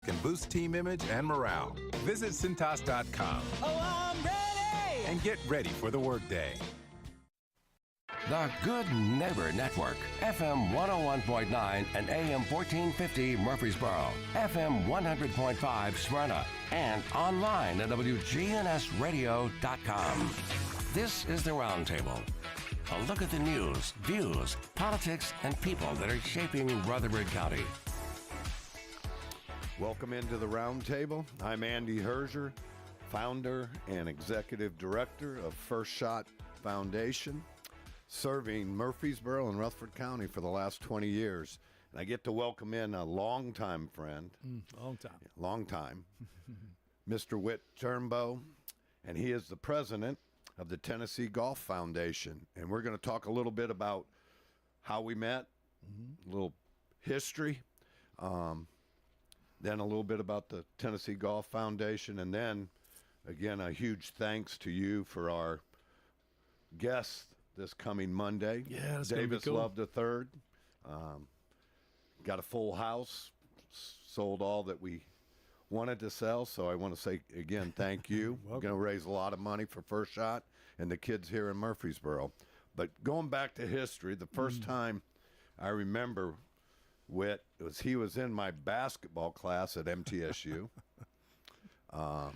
can boost team image and morale. Visit Cintas.com. Oh, I'm ready! And get ready for the workday. The Good Neighbor Network, FM 101.9 and AM 1450 Murfreesboro, FM 100.5 Smyrna, and online at WGNSradio.com. This is the Roundtable. A look at the news, views, politics, and people that are shaping Rutherford County. Welcome into the Roundtable. I'm Andy Herzer, founder and executive director of First Shot Foundation, serving Murfreesboro and Rutherford County for the last 20 years. And I get to welcome in a longtime friend. Long time. Mr. Whit Turnbow. And he is the president of the Tennessee Golf Foundation. And we're going to talk a little bit about how we met, a little history, then a little bit about the Tennessee Golf Foundation, and then, again, a huge thanks to you for our guest this coming Monday. Yeah, that's Davis cool. Love III. Got a full house, sold all that we wanted to sell, so I want to say again thank you. We're going to raise a lot of money for First Shot and the kids here in Murfreesboro. But going back to history, the first time I remember Whit he was in my basketball class at MTSU. I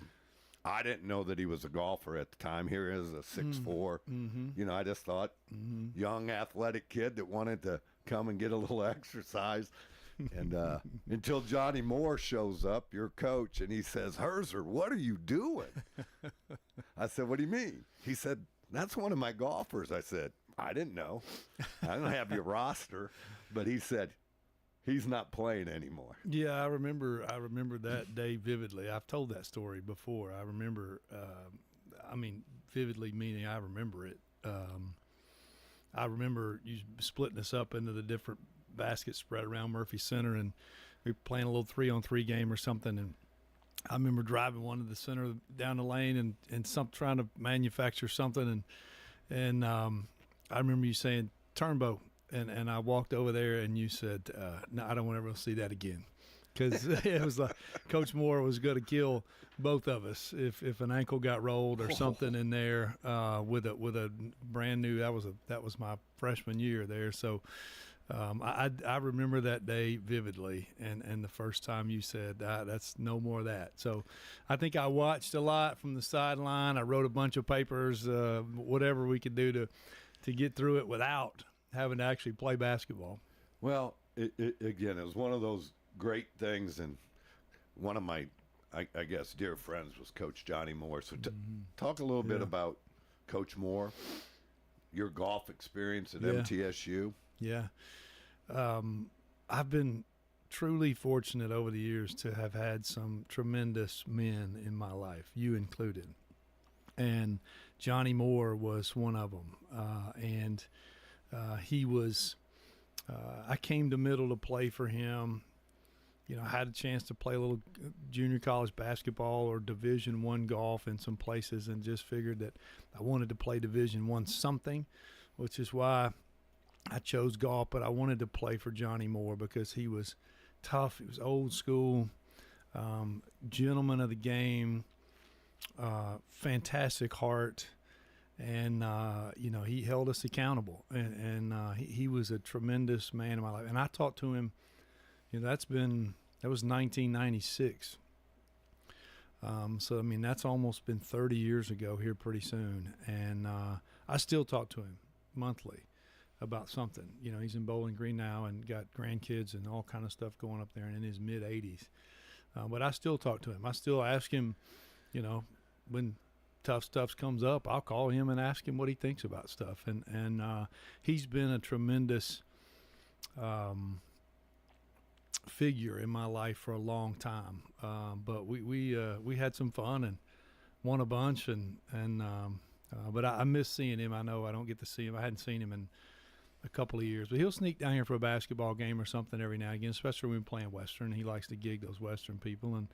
didn't know that he was a golfer at the time. Here he is, a 6'4". You know, I just thought young athletic kid that wanted to come and get a little exercise. And until Johnny Moore shows up, your coach, and he says, "Herzer, what are you doing?" I said, "What do you mean?" He said, "That's one of my golfers." I said, "I didn't know. I don't have your roster." But he said, "He's not playing anymore." Yeah, I remember that day vividly. I've told that story before. I remember, vividly meaning I remember it. I remember you splitting us up into the different baskets spread around Murphy Center, and we were playing a little 3-on-3 game or something. And I remember driving one to the center down the lane and trying to manufacture something. And I remember you saying, "Turnbow." And I walked over there, and you said, "No, I don't want to ever see that again," because it was like Coach Moore was going to kill both of us if an ankle got rolled or something in there with a brand new. That was my freshman year there, so I remember that day vividly, and the first time you said that's no more of that. So I think I watched a lot from the sideline. I wrote a bunch of papers, whatever we could do to get through it without having to actually play basketball. Well, again, it was one of those great things, and one of my, I guess, dear friends was Coach Johnny Moore. So talk a little bit about Coach Moore, your golf experience at MTSU. Yeah. I've been truly fortunate over the years to have had some tremendous men in my life, you included. And Johnny Moore was one of them. He was, I came to Middle to play for him. You know, I had a chance to play a little junior college basketball or Division I golf in some places, and just figured that I wanted to play Division I something, which is why I chose golf. But I wanted to play for Johnny Moore because he was tough. He was old school, gentleman of the game, fantastic heart. And, he held us accountable, and he was a tremendous man in my life. And I talked to him, that was 1996. So, that's almost been 30 years ago here pretty soon. And I still talk to him monthly about something. He's in Bowling Green now and got grandkids and all kind of stuff going up there, and in his mid-80s. But I still talk to him. I still ask him, when tough stuff comes up, I'll call him and ask him what he thinks about stuff. And he's been a tremendous figure in my life for a long time. But we had some fun and won a bunch, but I miss seeing him. I know I don't get to see him. I hadn't seen him in a couple of years, but he'll sneak down here for a basketball game or something every now and again, especially when we're playing Western. He likes to gig those Western people, and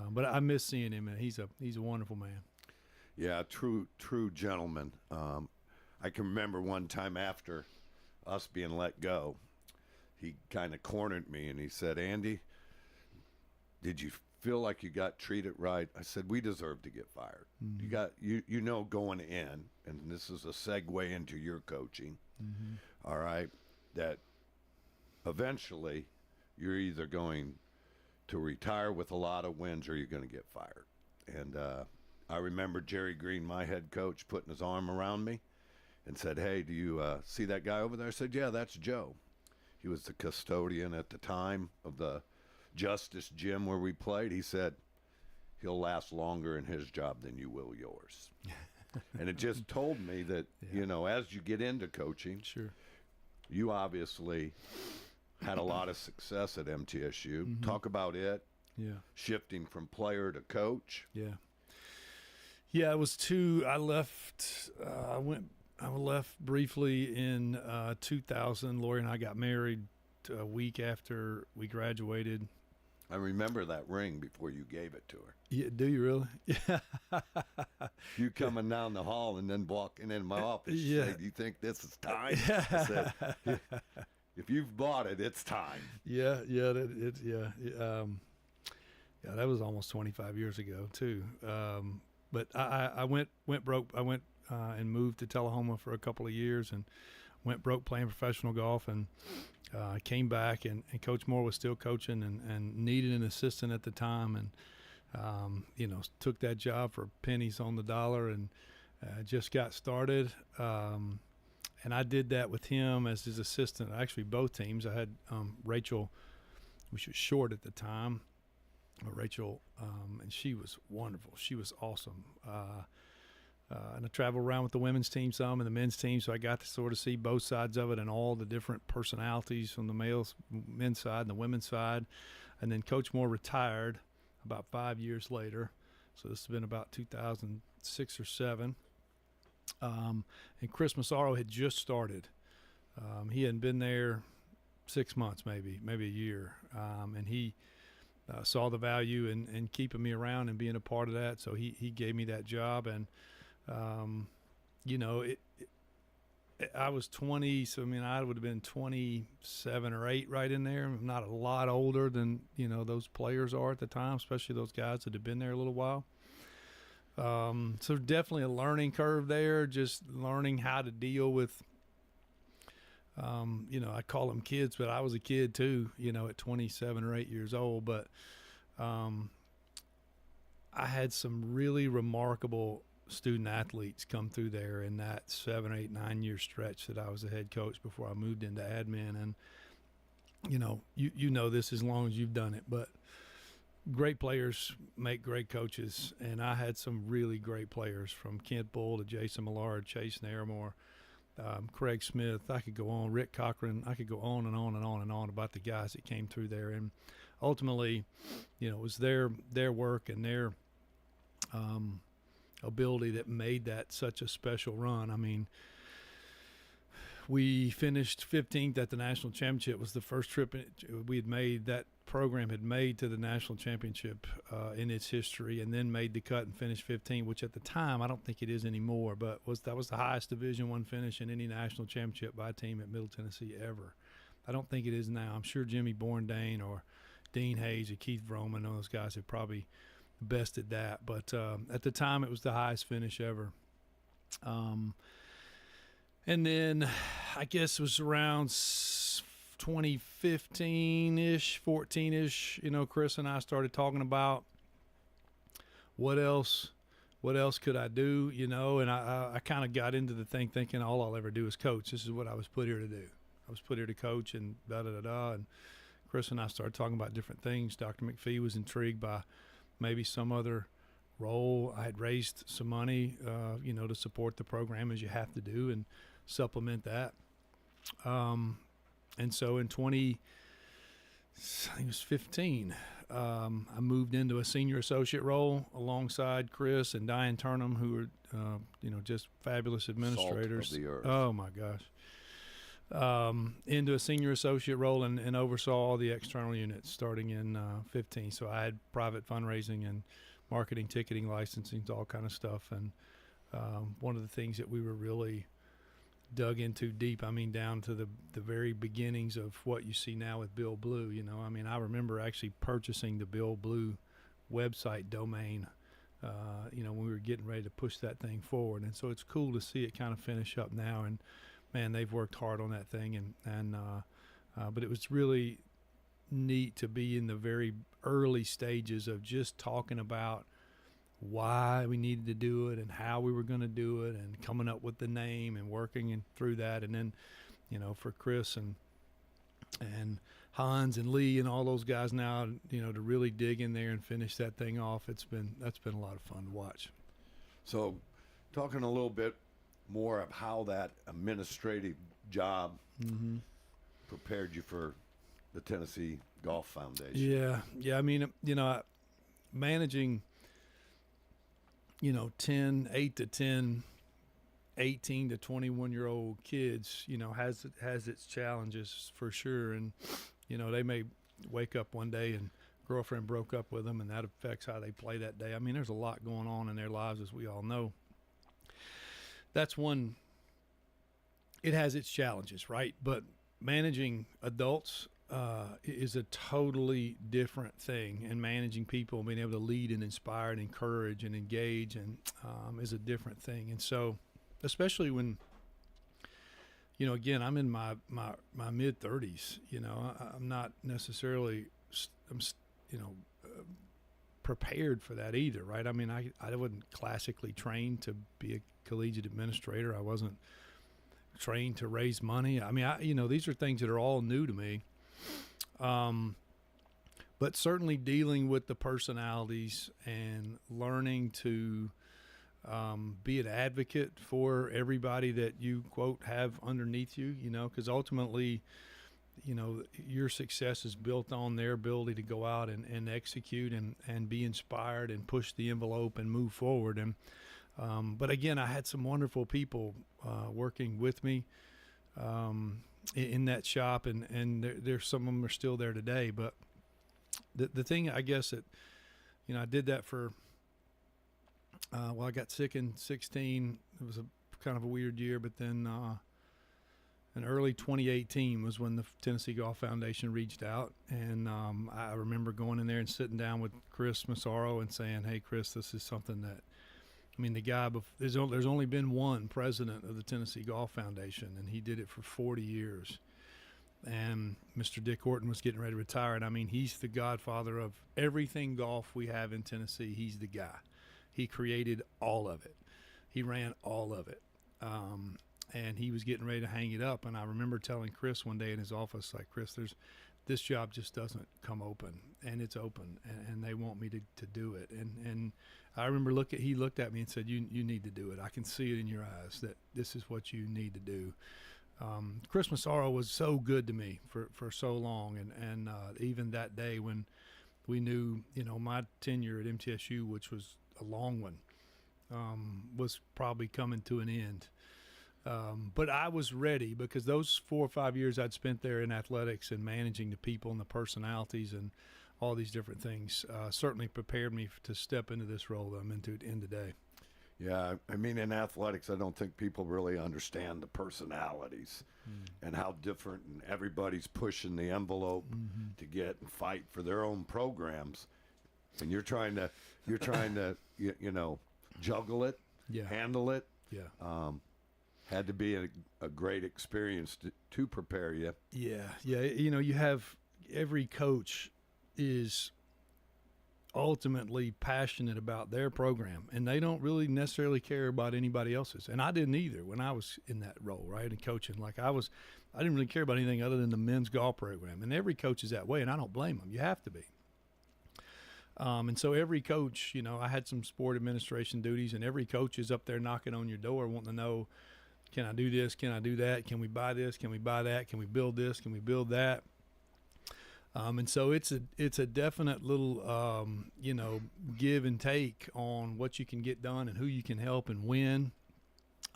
but I miss seeing him, and he's a wonderful man. Yeah, true gentleman. I can remember one time after us being let go, he kind of cornered me and he said, "Andy, did you feel like you got treated right? I said, we deserve to get fired. You know going in, and this is a segue into your coaching, all right, that eventually you're either going to retire with a lot of wins or you're going to get fired. And I remember Jerry Green, my head coach, putting his arm around me and said, hey, do you see that guy over there? I said, yeah, that's Joe. He was the custodian at the time of the Justice Gym where we played. He said, he'll last longer in his job than you will yours. And it just told me that, you know, as you get into coaching, Sure. you obviously had a lot of success at MTSU. Talk about it. Yeah. Shifting from player to coach. Yeah. Yeah, it was I left. I left briefly in 2000. Lori and I got married a week after we graduated. I remember that ring before you gave it to her. Yeah, do you really? Yeah. You coming down the hall and then walking in my office. Yeah. Say, do you think this is time? I said, if you've bought it, it's time. Yeah. That was almost 25 years ago too. But I went broke. I went and moved to Tullahoma for a couple of years and went broke playing professional golf, and I came back and Coach Moore was still coaching and needed an assistant at the time, and you know, took that job for pennies on the dollar and just got started. And I did that with him as his assistant. Actually, both teams. I had Rachel, which was short at the time. Rachel, and she was wonderful. She was awesome. And I traveled around with the women's team some and the men's team, so I got to sort of see both sides of it and all the different personalities from the men's side and the women's side. And then Coach Moore retired about 5 years later, so this has been about 2006 or 7. And Chris Massaro had just started. He hadn't been there 6 months, maybe a year, and he saw the value in keeping me around and being a part of that. So he gave me that job, and you know, I was 20, so I mean I would have been 27 or 8 right in there. I'm not a lot older than, you know, those players are at the time, especially those guys that have been there a little while. So definitely a learning curve there, just learning how to deal with, you know, I call them kids, but I was a kid too, you know, at 27 or 8 years old. But I had some really remarkable student athletes come through there in that 7, 8, 9 year stretch that I was the head coach before I moved into admin. And, you know, you know this as long as you've done it, but great players make great coaches. And I had some really great players, from Kent Bull to Jason Millard, Chase Naramore, Craig Smith. I could go on, Rick Cochran. I could go on and on and on and on about the guys that came through there. And ultimately, you know, it was their work and their ability that made that such a special run. I mean, we finished 15th at the national championship. It was the first trip we had made, that program had made to the national championship in its history, and then made the cut and finished 15th, which at the time I don't think it is anymore, but that was the highest Division I finish in any national championship by a team at Middle Tennessee ever. I don't think it is now. I'm sure Jimmy Borndane or Dean Hayes or Keith Vroman, those guys have probably bested that, but at the time it was the highest finish ever. And then I guess it was around 2015-ish, 14-ish, you know, Chris and I started talking about what else could I do, you know, and I kind of got into the thing thinking all I'll ever do is coach. This is what I was put here to do. I was put here to coach, and da-da-da-da, and Chris and I started talking about different things. Dr. McPhee was intrigued by maybe some other role. I had raised some money, you know, to support the program, as you have to do, and supplement that. And so in I think it was 15, I moved into a senior associate role alongside Chris and Diane Turnham, who were, you know, just fabulous administrators. Salt of the earth. Oh my gosh. Into a senior associate role and oversaw all the external units starting in 15. So I had private fundraising and marketing, ticketing, licensing, all kind of stuff. And one of the things that we were really dug into deep. I mean, down to the very beginnings of what you see now with Bill Blue. You know, I mean, I remember actually purchasing the Bill Blue website domain, you know, when we were getting ready to push that thing forward. And so it's cool to see it kind of finish up now. And man, they've worked hard on that thing. But it was really neat to be in the very early stages of just talking about why we needed to do it and how we were going to do it and coming up with the name and working through that. And then, you know, for Chris and Hans and Lee and all those guys now, you know, to really dig in there and finish that thing off, that's been a lot of fun to watch. So, talking a little bit more of how that administrative job prepared you for the Tennessee Golf Foundation. Yeah. I mean, you know, managing, you know, 8 to 10, 18 to 21-year-old kids, you know, has its challenges for sure. And, you know, they may wake up one day and girlfriend broke up with them, and that affects how they play that day. I mean, there's a lot going on in their lives, as we all know. That's one. It has its challenges, right? But managing adults is a totally different thing, and managing people, being able to lead and inspire and encourage and engage, and is a different thing. And so, especially when, you know, again, I'm in my mid 30s. You know, I'm not necessarily, prepared for that either, right? I mean, I wasn't classically trained to be a collegiate administrator. I wasn't trained to raise money. I mean, these are things that are all new to me. But certainly dealing with the personalities and learning to be an advocate for everybody that you, quote, have underneath you, you know, because ultimately, you know, your success is built on their ability to go out and execute and be inspired and push the envelope and move forward. And but again, I had some wonderful people working with me in that shop, and there's some of them are still there today. But the thing, I guess, that, you know, I did that for I got sick in 16. It was a kind of a weird year, but then in early 2018 was when the Tennessee Golf Foundation reached out, and I remember going in there and sitting down with Chris Massaro and saying, "Hey, Chris, this is something that." I mean, the guy, there's only been one president of the Tennessee Golf Foundation, and he did it for 40 years. And Mr. Dick Orton was getting ready to retire, and I mean, he's the godfather of everything golf we have in Tennessee. He's the guy. He created all of it. He ran all of it. And he was getting ready to hang it up. And I remember telling Chris one day in his office, like, Chris, this job just doesn't come open, and it's open, and they want me to do it. And I remember he looked at me and said, you need to do it. I can see it in your eyes that this is what you need to do. Chris Massaro was so good to me for so long. And even that day when we knew, you know, my tenure at MTSU, which was a long one, was probably coming to an end. But I was ready, because those 4 or 5 years I'd spent there in athletics and managing the people and the personalities and all these different things certainly prepared me to step into this role that I'm in today. Yeah, I mean, in athletics, I don't think people really understand the personalities and how different, and everybody's pushing the envelope to get and fight for their own programs, and you're trying to you know, juggle it, handle it. Yeah. Had to be a great experience to prepare you. Yeah. You know, you have every coach is ultimately passionate about their program, and they don't really necessarily care about anybody else's. And I didn't either when I was in that role, right, and coaching. Like I didn't really care about anything other than the men's golf program. And every coach is that way, and I don't blame them. You have to be. And so every coach, you know, I had some sport administration duties, and every coach is up there knocking on your door wanting to know, can I do this? Can I do that? Can we buy this? Can we buy that? Can we build this? Can we build that? And so it's a definite little, you know, give and take on what you can get done and who you can help and when.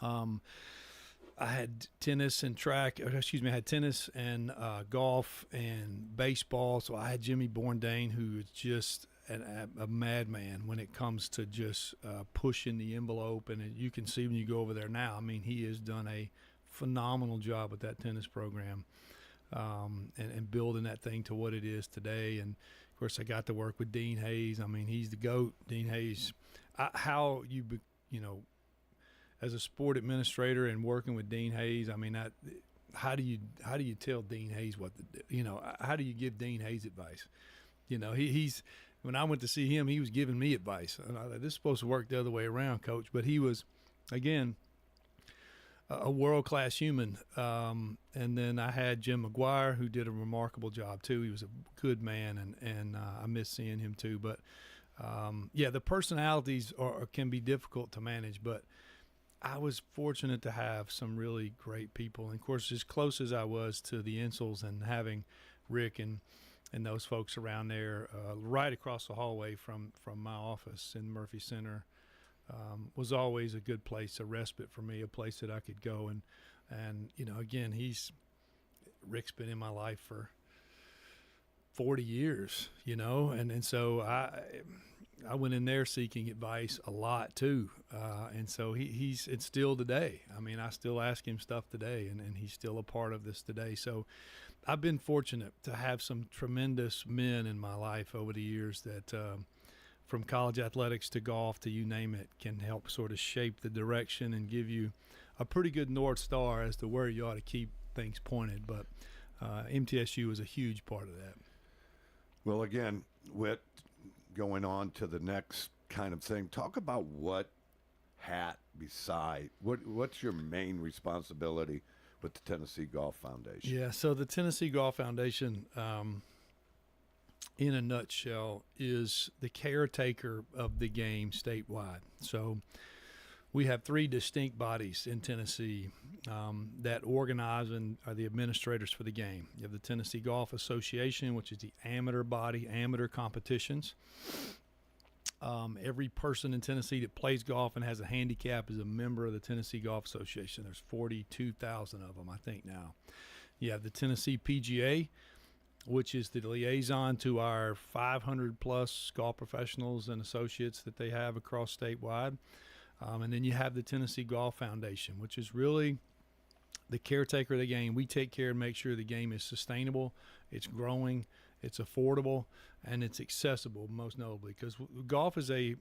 I had tennis and golf and baseball. So I had Jimmy Bourdain, who is just a madman when it comes to just pushing the envelope. And you can see when you go over there now, I mean, he has done a phenomenal job with that tennis program, and building that thing to what it is today. And of course, I got to work with Dean Hayes. I mean, he's the GOAT. Dean Hayes. As a sport administrator and working with Dean Hayes, I mean, how do you tell Dean Hayes what to do? How do you give Dean Hayes advice? He's when I went to see him, he was giving me advice. And I thought, this is supposed to work the other way around, Coach. But he was, again, a world-class human. And then I had Jim McGuire, who did a remarkable job too. He was a good man, and I miss seeing him too. But the personalities can be difficult to manage, but I was fortunate to have some really great people. And of course, as close as I was to the Insels and having Rick and those folks around there, right across the hallway from my office in Murphy Center, was always a good place, a respite for me, a place that I could go. And again, Rick's been in my life for 40 years, and so I went in there seeking advice a lot too, and so he's instilled today. I mean, I still ask him stuff today, and he's still a part of this today. So I've been fortunate to have some tremendous men in my life over the years that, from college athletics to golf to you name it, can help sort of shape the direction and give you a pretty good North Star as to where you ought to keep things pointed. But MTSU is a huge part of that. Well, again, Whit, going on to the next kind of thing, talk about what's your main responsibility with the Tennessee Golf Foundation? Yeah, so the Tennessee Golf Foundation, in a nutshell, is the caretaker of the game statewide. So we have 3 distinct bodies in Tennessee that organize and are the administrators for the game. You have the Tennessee Golf Association, which is the amateur body, amateur competitions. Every person in Tennessee that plays golf and has a handicap is a member of the Tennessee Golf Association. There's 42,000 of them, I think, now. You have the Tennessee PGA, which is the liaison to our 500-plus golf professionals and associates that they have across statewide. And then you have the Tennessee Golf Foundation, which is really the caretaker of the game. We take care and make sure the game is sustainable, it's growing, it's affordable, and it's accessible, most notably, because golf is a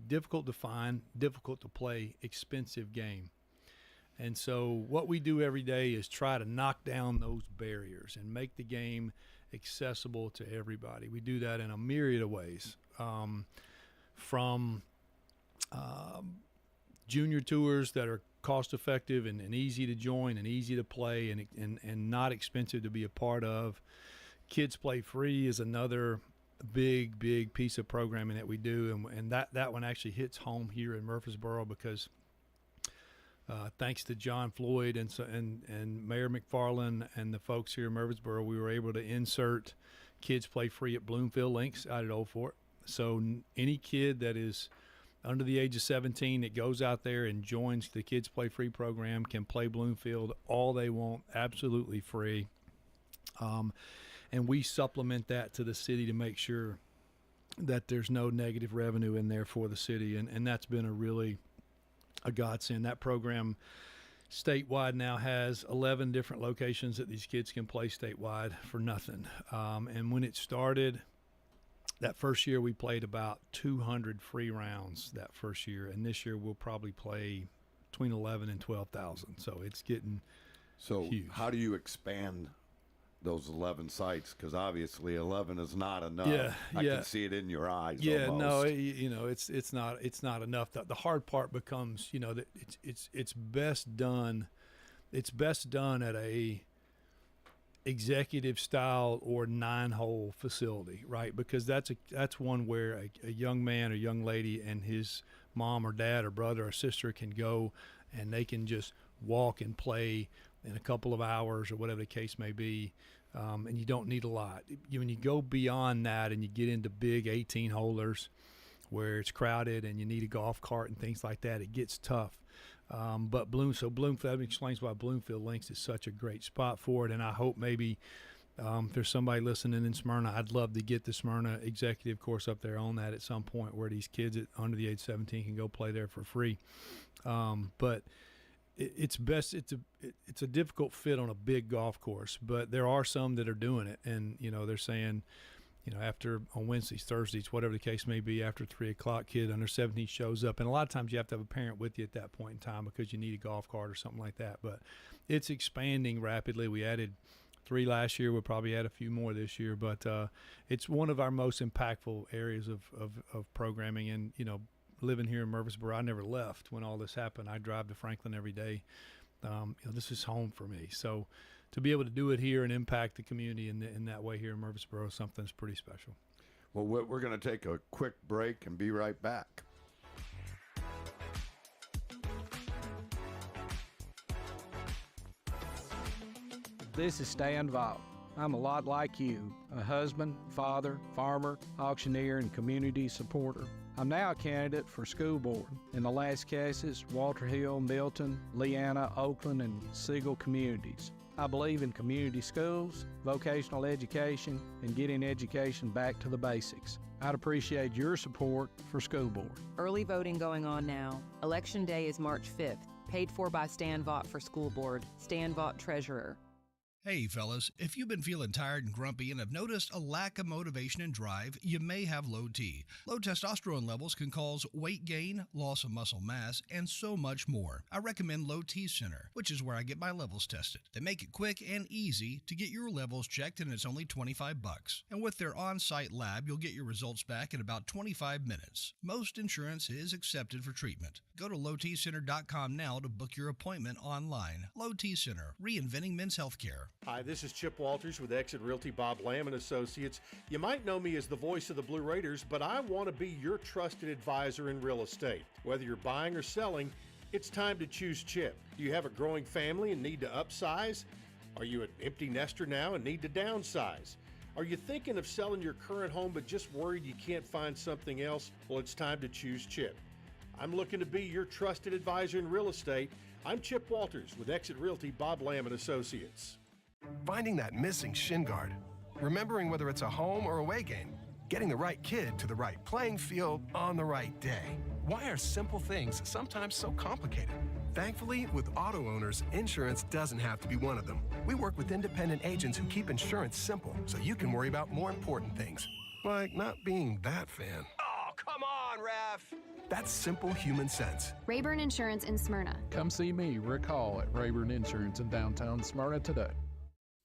difficult to find, difficult to play, expensive game. And so what we do every day is try to knock down those barriers and make the game accessible to everybody. We do that in a myriad of ways, from junior tours that are cost effective and easy to join and easy to play and not expensive to be a part of. Kids Play Free is another big piece of programming that we do, and that one actually hits home here in Murfreesboro because thanks to John Floyd and Mayor McFarland and the folks here in Murfreesboro, we were able to insert Kids Play Free at Bloomfield Links out at Old Fort. So any kid that is under the age of 17 that goes out there and joins the Kids Play Free program can play Bloomfield all they want, absolutely free. And we supplement that to the city to make sure that there's no negative revenue in there for the city. And that's been a godsend. That program statewide now has 11 different locations that these kids can play statewide for nothing. And when it started, that first year we played about 200 free rounds that first year. And this year we'll probably play between 11 and 12,000. So it's getting huge. How do you expand those 11 sites? Because obviously 11 is not enough. I can see it in your eyes. No, it's not enough. The hard part becomes, that it's best done. It's best done at a executive style or 9-hole facility, right? Because that's one where a young man or young lady and his mom or dad or brother or sister can go and they can just walk and play in a couple of hours or whatever the case may be, and you don't need a lot. When you go beyond that and you get into big 18-holers where it's crowded and you need a golf cart and things like that, it gets tough. But Bloomfield, that explains why Bloomfield Links is such a great spot for it, and I hope maybe if there's somebody listening in Smyrna, I'd love to get the Smyrna executive course up there on that at some point where these kids under the age of 17 can go play there for free. But it's best. It's a difficult fit on a big golf course, but there are some that are doing it, and they're saying, after on Wednesdays, Thursdays, whatever the case may be, after 3:00, kid under 17 shows up, and a lot of times you have to have a parent with you at that point in time because you need a golf cart or something like that. But it's expanding rapidly. We added 3 last year. We'll probably add a few more this year, but it's one of our most impactful areas of programming. And living here in Murfreesboro, I never left when all this happened. I drive to Franklin every day. This is home for me. So to be able to do it here and impact the community in that way here in Murfreesboro is something that's pretty special. Well, we're going to take a quick break and be right back. This is Stan Vaught. I'm a lot like you, a husband, father, farmer, auctioneer, and community supporter. I'm now a candidate for school board. In the last cases, Walter Hill, Milton, Leanna, Oakland, and Siegel communities. I believe in community schools, vocational education, and getting education back to the basics. I'd appreciate your support for school board. Early voting going on now. Election day is March 5th. Paid for by Stan Vaught for school board. Stan Vaught, treasurer. Hey fellas, if you've been feeling tired and grumpy and have noticed a lack of motivation and drive, you may have low T. Low testosterone levels can cause weight gain, loss of muscle mass, and so much more. I recommend Low T Center, which is where I get my levels tested. They make it quick and easy to get your levels checked, and it's only $25. And with their on-site lab, you'll get your results back in about 25 minutes. Most insurance is accepted for treatment. Go to lowtcenter.com now to book your appointment online. Low T Center, reinventing men's healthcare. Hi, this is Chip Walters with Exit Realty Bob Lamb and Associates. You might know me as the voice of the Blue Raiders, but I want to be your trusted advisor in real estate. Whether you're buying or selling, it's time to choose Chip. Do you have a growing family and need to upsize? Are you an empty nester now and need to downsize? Are you thinking of selling your current home but just worried you can't find something else? Well, it's time to choose Chip. I'm looking to be your trusted advisor in real estate. I'm Chip Walters with Exit Realty Bob Lamb and Associates. Finding that missing shin guard, remembering whether it's a home or away game, getting the right kid to the right playing field on the right day. Why are simple things sometimes so complicated? Thankfully, with auto owners, insurance doesn't have to be one of them. We work with independent agents who keep insurance simple so you can worry about more important things, like not being that fan. Oh, come on, ref! That's simple human sense. Rayburn Insurance in Smyrna. Come see me, Rick Hall, at Rayburn Insurance in downtown Smyrna today.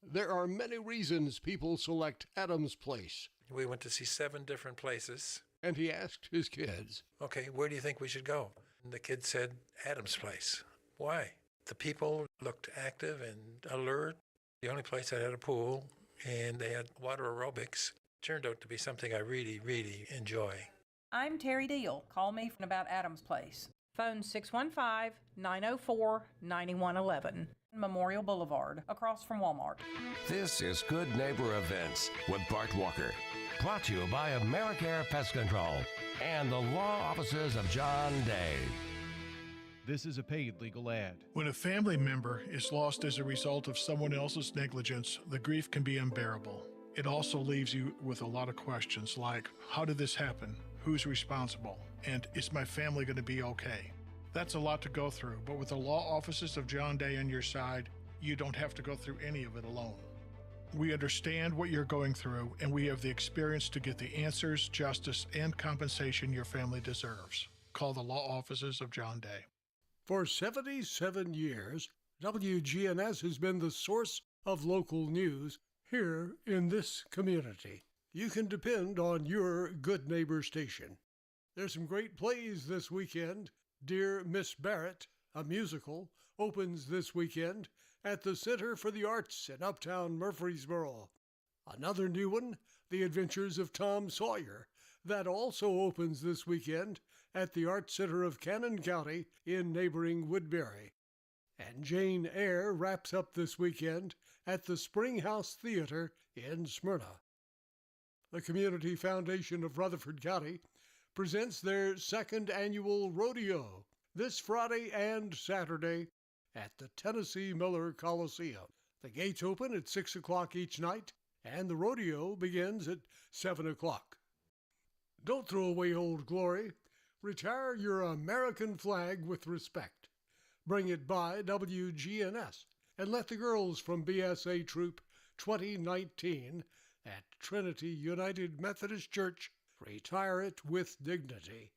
There are many reasons people select Adams Place. We went to see 7 different places. And he asked his kids, okay, where do you think we should go? And the kid said, Adams Place. Why? The people looked active and alert. The only place that had a pool, and they had water aerobics. Turned out to be something I really, really enjoy. I'm Terry Deal. Call me about Adams Place. Phone 615-904-9111. Memorial Boulevard, across from Walmart. This is Good Neighbor Events with Bart Walker. Brought to you by AmeriCare Pest Control and the law offices of John Day. This is a paid legal ad. When a family member is lost as a result of someone else's negligence, the grief can be unbearable. It also leaves you with a lot of questions like, how did this happen? Who's responsible? And is my family going to be okay? That's a lot to go through, but with the law offices of John Day on your side, you don't have to go through any of it alone. We understand what you're going through, and we have the experience to get the answers, justice, and compensation your family deserves. Call the law offices of John Day. for 77 years, WGNS has been the source of local news here in this community. You can depend on your good neighbor station. There's some great plays this weekend. Dear Miss Barrett, a musical, opens this weekend at the Center for the Arts in Uptown Murfreesboro. Another new one, The Adventures of Tom Sawyer, that also opens this weekend at the Art Center of Cannon County in neighboring Woodbury. And Jane Eyre wraps up this weekend at the Springhouse Theater in Smyrna. The Community Foundation of Rutherford County presents their second annual rodeo this Friday and Saturday at the Tennessee Miller Coliseum. The gates open at 6 o'clock each night, and the rodeo begins at 7 o'clock. Don't throw away Old Glory. Retire your American flag with respect. Bring It by WGNS, and let the girls from BSA Troop 2019 at Trinity United Methodist Church retire it with dignity.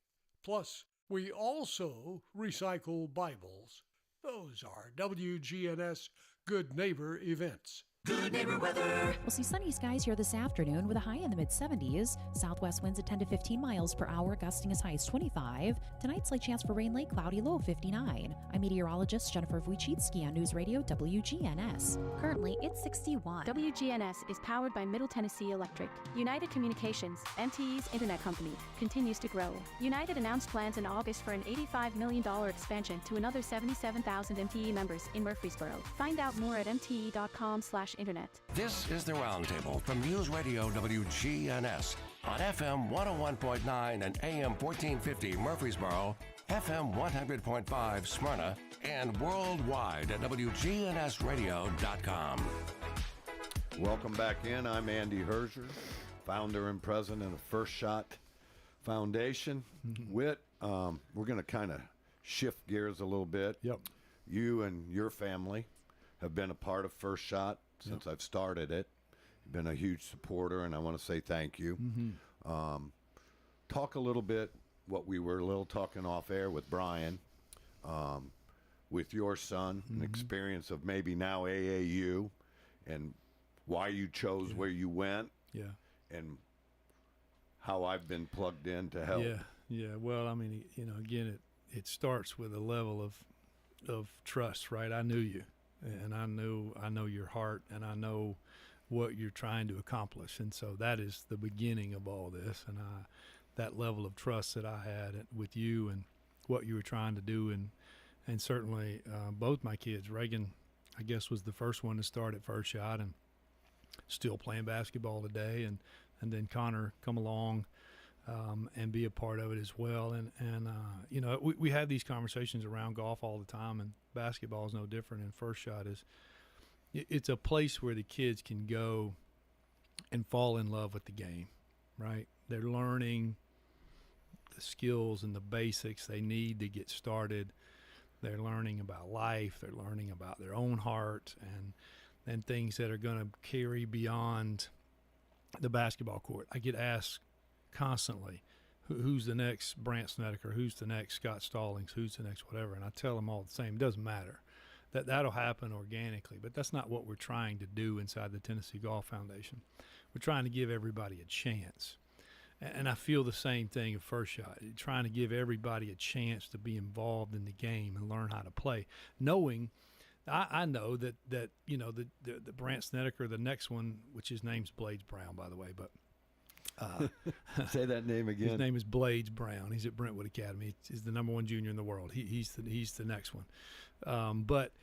Plus, we also recycle Bibles. Those are WGNS Good Neighbor events. Good neighbor weather. We'll see sunny skies here this afternoon with a high in the mid-70s. Southwest winds at 10 to 15 miles per hour, gusting as high as 25. Tonight, slight chance for rain late, cloudy, low of 59. I'm meteorologist Jennifer Wojcicki on News Radio WGNS. Currently, it's 61. WGNS is powered by Middle Tennessee Electric. United Communications, MTE's internet company, continues to grow. United announced plans in August for an $85 million expansion to another 77,000 MTE members in Murfreesboro. Find out more at mte.com/internet. This is the Roundtable from News Radio WGNS on FM 101.9 and AM 1450 Murfreesboro, FM 100.5 Smyrna, and worldwide at WGNSradio.com. Welcome back in. I'm Andy Herzer, founder and president of First Shot Foundation. Whit, we're going to kind of shift gears a little bit. Yep. You and your family have been a part of First Shot since I've started it. You've been a huge supporter, and I want to say thank you. Talk a little bit, what we were a little talking off air with Brian, with your son, an experience of maybe now AAU, and why you chose where you went, and how I've been plugged in to help. Yeah. Well, I mean, again, it starts with a level of trust, right? I knew you. And I know your heart, and I know what you're trying to accomplish, and so that is the beginning of all this. And that level of trust that I had with you and what you were trying to do, and certainly both my kids. Reagan, I guess, was the first one to start at First Shot, and still playing basketball today, and then Connor come along and be a part of it as well. And we have these conversations around golf all the time, and basketball is no different. And First Shot it's a place where the kids can go and fall in love with the game, right? They're learning the skills and the basics they need to get started. They're learning about life. They're learning about their own heart and things that are going to carry beyond the basketball court. I get asked constantly, who's the next Brant Snedeker, who's the next Scott Stallings, who's the next whatever, and I tell them all the same, it doesn't matter. That'll happen organically, but that's not what we're trying to do inside the Tennessee Golf Foundation. We're trying to give everybody a chance, and I feel the same thing at First Shot, trying to give everybody a chance to be involved in the game and learn how to play, knowing I know that the Brant Snedeker, the next one, which his name's Blades Brown, by the way, but say that name again. His name is Blades Brown. He's at Brentwood Academy. He's the #1 junior in the world. He's the next one. But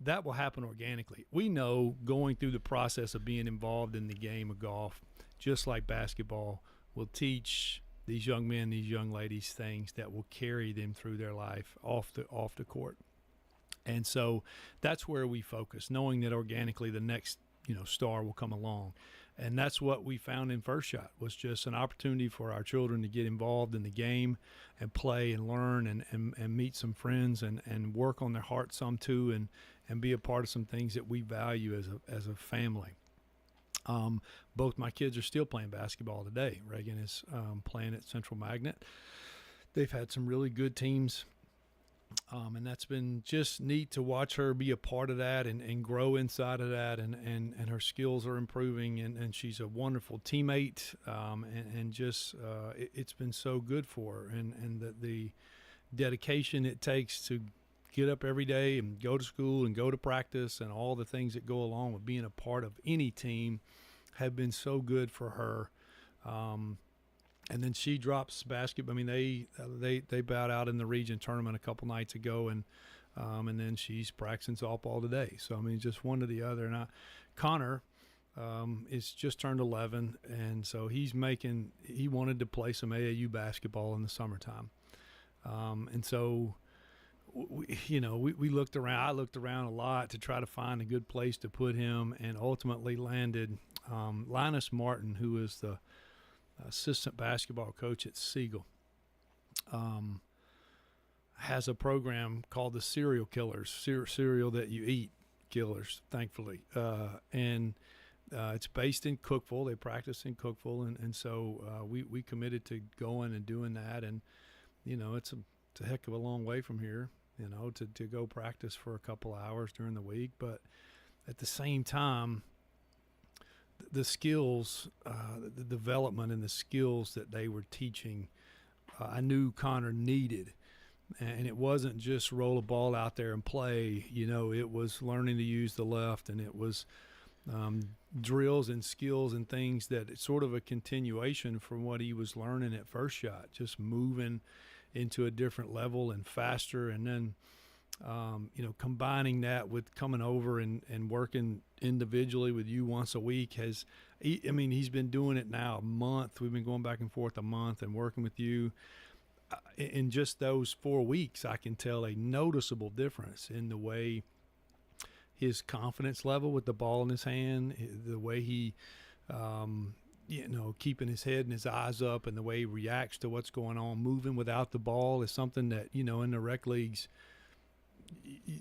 that will happen organically. We know going through the process of being involved in the game of golf, just like basketball, will teach these young men, these young ladies things that will carry them through their life off the court. And so that's where we focus, knowing that organically the next star will come along. And that's what we found in First Shot, was just an opportunity for our children to get involved in the game and play and learn and meet some friends and work on their heart some too, and be a part of some things that we value as a family. Both my kids are still playing basketball today. Reagan is playing at Central Magnet. They've had some really good teams. And that's been just neat to watch her be a part of that and grow inside of that, and her skills are improving, and she's a wonderful teammate, and just it's been so good for her, and the dedication it takes to get up every day and go to school and go to practice and all the things that go along with being a part of any team have been so good for her. And then she drops basketball. I mean, they bowed out in the region tournament a couple nights ago, and then she's practicing softball today. So I mean, just one to the other. And Connor is just turned 11, and so he wanted to play some AAU basketball in the summertime, and so we looked around. I looked around a lot to try to find a good place to put him, and ultimately landed Linus Martin, who is the assistant basketball coach at Siegel. has a program called the Serial Killers, cereal that you eat killers, thankfully. And it's based in Cookeville. They practice in Cookeville. And so we committed to going and doing that. And, it's a heck of a long way from here, to go practice for a couple hours during the week. But at the same time, the skills, the development and the skills that they were teaching, I knew Connor needed. And it wasn't just roll a ball out there and play. It was learning to use the left, and it was drills and skills and things that it's sort of a continuation from what he was learning at First Shot, just moving into a different level and faster. And then, combining that with coming over and working individually with you once a week he's been doing it now a month. We've been going back and forth a month and working with you. In just those 4 weeks, I can tell a noticeable difference in the way his confidence level with the ball in his hand, the way he, keeping his head and his eyes up, and the way he reacts to what's going on. Moving without the ball is something that, in the rec leagues,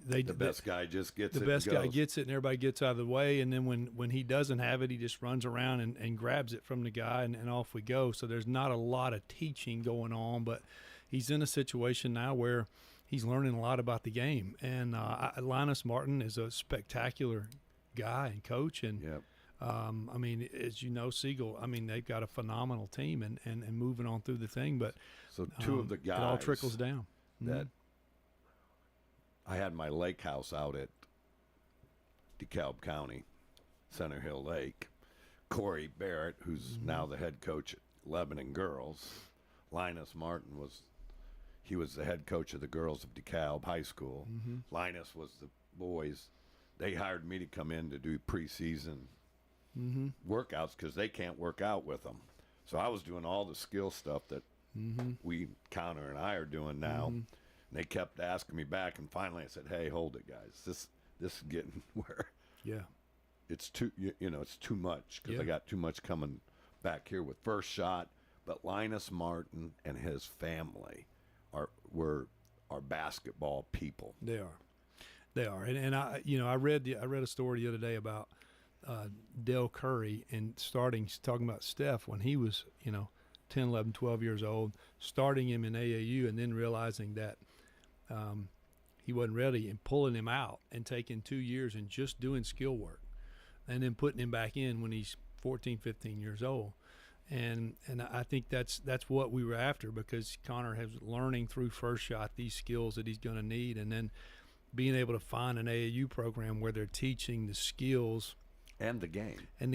the best guy just gets it. The best guy gets it, and everybody gets out of the way. And then when he doesn't have it, he just runs around and grabs it from the guy, and off we go. So there's not a lot of teaching going on, but he's in a situation now where he's learning a lot about the game. And Linus Martin is a spectacular guy and coach. And as you know, Siegel, they've got a phenomenal team and moving on through the thing. But so two of the guys it all trickles down. That I had my lake house out at DeKalb County, Center Hill Lake. Corey Barrett, who's now the head coach at Lebanon Girls. Linus Martin was the head coach of the girls of DeKalb High School. Linus was the boys. They hired me to come in to do preseason workouts because they can't work out with them. So I was doing all the skill stuff that Connor and I are doing now. And they kept asking me back, and finally I said, "Hey, hold it, guys. This is getting where it's too it's too much because I got too much coming back here with First Shot." But Linus Martin and his family were basketball people. They are, and I read a story the other day about Dale Curry and talking about Steph when he was 10, 11, 12 years old, starting him in AAU, and then realizing that he wasn't ready, and pulling him out and taking 2 years and just doing skill work, and then putting him back in when he's 14, 15 years old. And I think that's what we were after, because Connor has learning through First Shot these skills that he's going to need, and then being able to find an AAU program where they're teaching the skills and the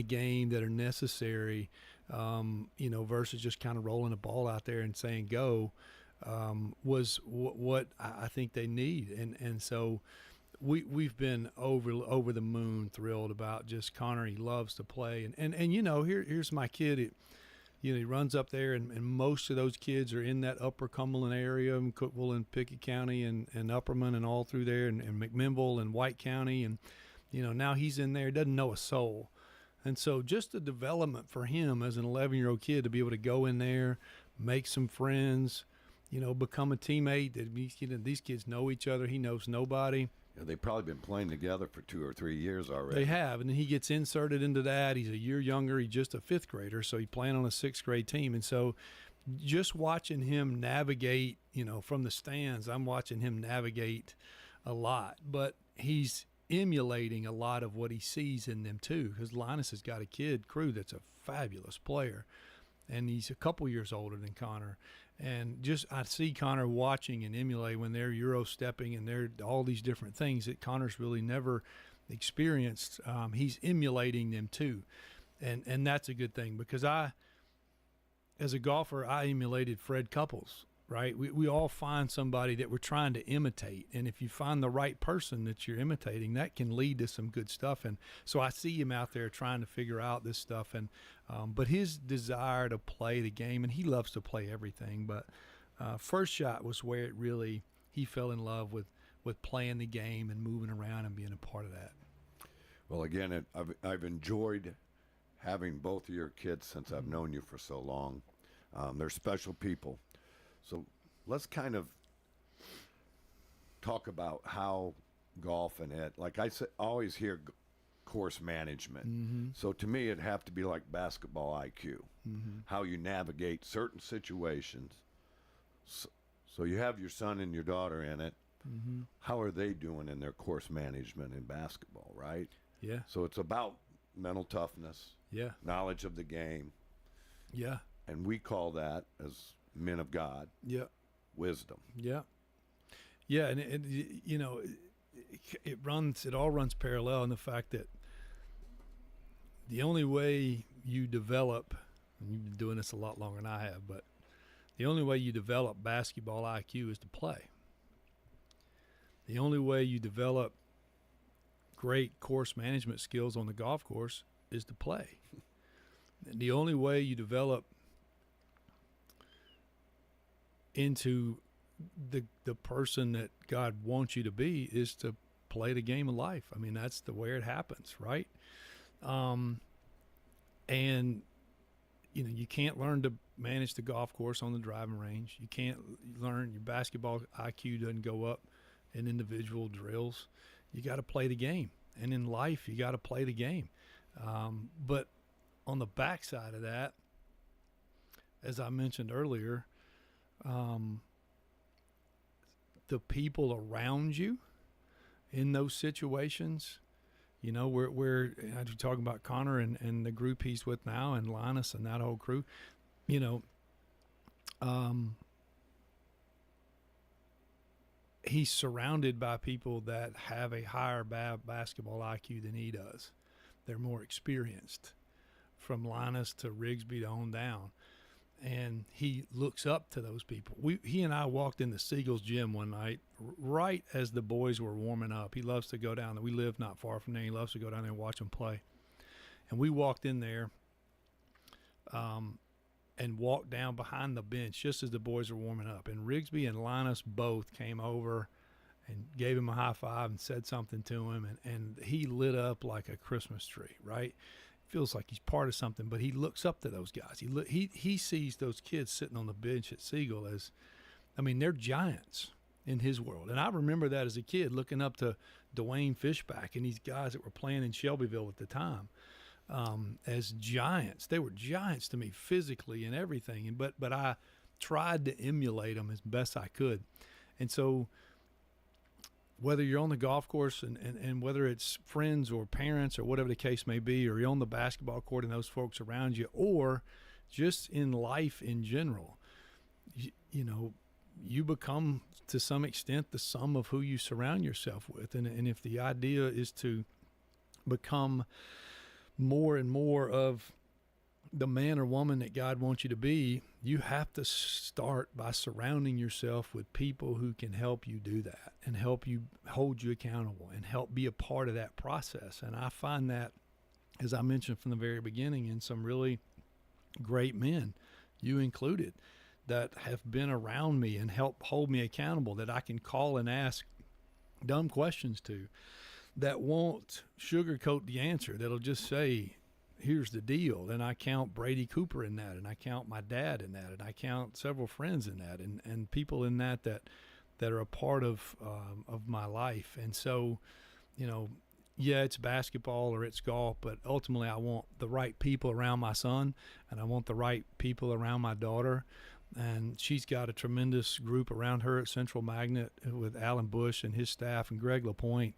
game that are necessary, versus just kind of rolling a ball out there and saying go, was what I think they need. And so we've been over the moon thrilled about just Connor. He loves to play, and here's my kid. He runs up there, and most of those kids are in that upper Cumberland area, in Cookeville and Pickett County and Upperman and all through there, and McMinnville and White County. And, now he's in there, doesn't know a soul. And so just the development for him as an 11-year-old kid to be able to go in there, make some friends, become a teammate. These kids know each other. He knows nobody. Yeah, they've probably been playing together for 2 or 3 years already. They have, and he gets inserted into that. He's a year younger. He's just a 5th grader, so he's playing on a 6th grade team. And so just watching him navigate, from the stands, I'm watching him navigate a lot. But he's emulating a lot of what he sees in them, too, because Linus has got a kid crew that's a fabulous player, and he's a couple years older than Connor. And just I see Connor watching and emulate when they're Euro stepping and they're all these different things that Connor's really never experienced. He's emulating them too, and that's a good thing, because as a golfer, I emulated Fred Couples. Right, we all find somebody that we're trying to imitate, and if you find the right person that you're imitating, that can lead to some good stuff. And so I see him out there trying to figure out this stuff, and but his desire to play the game, and he loves to play everything, but First Shot was where it really, he fell in love with playing the game and moving around and being a part of that. Well, again, I've enjoyed having both of your kids since I've known you for so long. They're special people. So let's kind of talk about how golf and it, like I always hear course management. Mm-hmm. So to me, it'd have to be like basketball IQ, Mm-hmm. how you navigate certain situations. So you have your son and your daughter in it. Mm-hmm. How are they doing in their course management in basketball, right? Yeah. So it's about mental toughness, Yeah. knowledge of the game, Yeah. and we call that, as men of God, Yeah. wisdom. Yeah. Yeah, and you know, it all runs parallel in the fact that the only way you develop, and you've been doing this a lot longer than I have, but the only way you develop basketball IQ is to play. The only way you develop great course management skills on the golf course is to play. And the only way you develop into the person that God wants you to be is to play the game of life. I mean, that's the way it happens, right? And you know, you can't learn to manage the golf course on the driving range. You can't learn, your basketball IQ doesn't go up in individual drills. You got to play the game. And in life, you got to play the game. But on the backside of that, as I mentioned earlier, the people around you in those situations, you know, we're talking about Connor and the group he's with now, and Linus and that whole crew, you know, he's surrounded by people that have a higher basketball IQ than he does. They're more experienced, from Linus to Rigsby to on down. And he looks up to those people. He and I walked in the Seagulls gym one night, right as the boys were warming up. He loves to go down there. We live not far from there. He loves to go down there and watch them play. And we walked in there and walked down behind the bench just as the boys were warming up. And Rigsby and Linus both came over and gave him a high five and said something to him. And he lit up like a Christmas tree, right? Feels like he's part of something, but he looks up to those guys. He sees those kids sitting on the bench at Siegel as, I mean, they're giants in his world. And I remember that as a kid, looking up to Dwayne Fishback and these guys that were playing in Shelbyville at the time as giants. They were giants to me physically and everything. But I tried to emulate them as best I could. And so whether you're on the golf course and whether it's friends or parents or whatever the case may be, or you're on the basketball court and those folks around you, or just in life in general, you know, you become to some extent the sum of who you surround yourself with. And if the idea is to become more and more of the man or woman that God wants you to be, you have to start by surrounding yourself with people who can help you do that and help you hold you accountable and help be a part of that process. And I find that, as I mentioned from the very beginning, in some really great men, you included, that have been around me and help hold me accountable, that I can call and ask dumb questions to, that won't sugarcoat the answer, that'll just say, here's the deal. And I count Brady Cooper in that, and I count my dad in that, and I count several friends in that, and people in that are a part of my life. And so, you know, yeah, it's basketball or it's golf, but ultimately I want the right people around my son, and I want the right people around my daughter. And she's got a tremendous group around her at Central Magnet with Alan Bush and his staff and Greg LaPointe.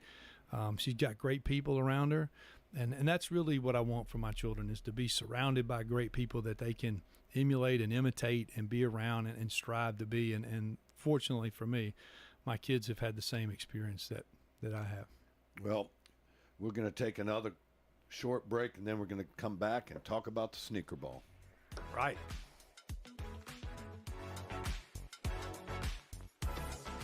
She's got great people around her. And that's really what I want for my children, is to be surrounded by great people that they can emulate and imitate and be around and strive to be. And fortunately for me, my kids have had the same experience that I have. Well, we're going to take another short break, and then we're going to come back and talk about the sneaker ball. Right.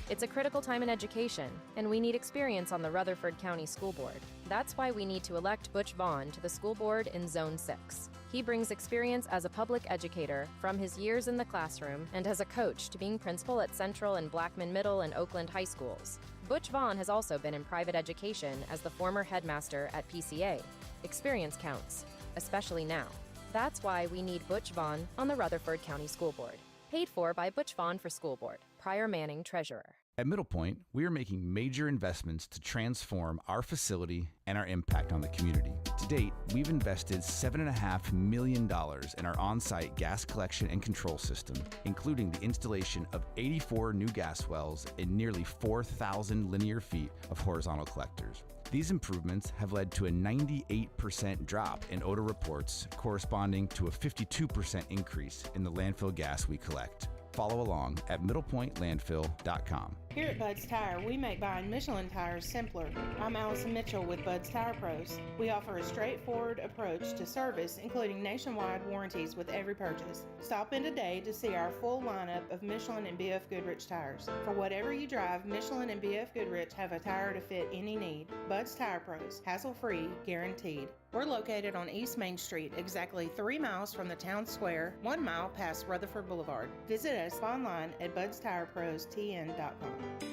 It's a critical time in education, and we need experience on the Rutherford County School Board. That's why we need to elect Butch Vaughn to the school board in Zone 6. He brings experience as a public educator from his years in the classroom and as a coach to being principal at Central and Blackman Middle and Oakland High Schools. Butch Vaughn has also been in private education as the former headmaster at PCA. Experience counts, especially now. That's why we need Butch Vaughn on the Rutherford County School Board. Paid for by Butch Vaughn for School Board. Pryor Manning, Treasurer. At Middle Point, we are making major investments to transform our facility and our impact on the community. To date, we've invested $7.5 million in our on-site gas collection and control system, including the installation of 84 new gas wells and nearly 4,000 linear feet of horizontal collectors. These improvements have led to a 98% drop in odor reports, corresponding to a 52% increase in the landfill gas we collect. Follow along at middlepointlandfill.com. Here at Bud's Tire, we make buying Michelin tires simpler. I'm Allison Mitchell with Bud's Tire Pros. We offer a straightforward approach to service, including nationwide warranties with every purchase. Stop in today to see our full lineup of Michelin and BF Goodrich tires. For whatever you drive, Michelin and BF Goodrich have a tire to fit any need. Bud's Tire Pros, hassle-free, guaranteed. We're located on East Main Street, exactly 3 miles from the town square, 1 mile past Rutherford Boulevard. Visit us online at budstirepros.tn.com.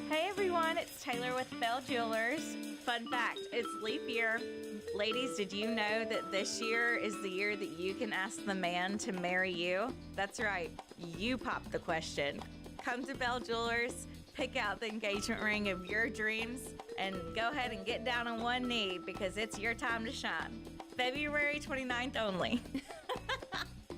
Hey everyone, it's Taylor with Bell Jewelers. Fun fact, it's leap year. Ladies, did you know that this year is the year that you can ask the man to marry you? That's right, you pop the question. Come to Bell Jewelers, pick out the engagement ring of your dreams, and go ahead and get down on one knee because it's your time to shine. February 29th only.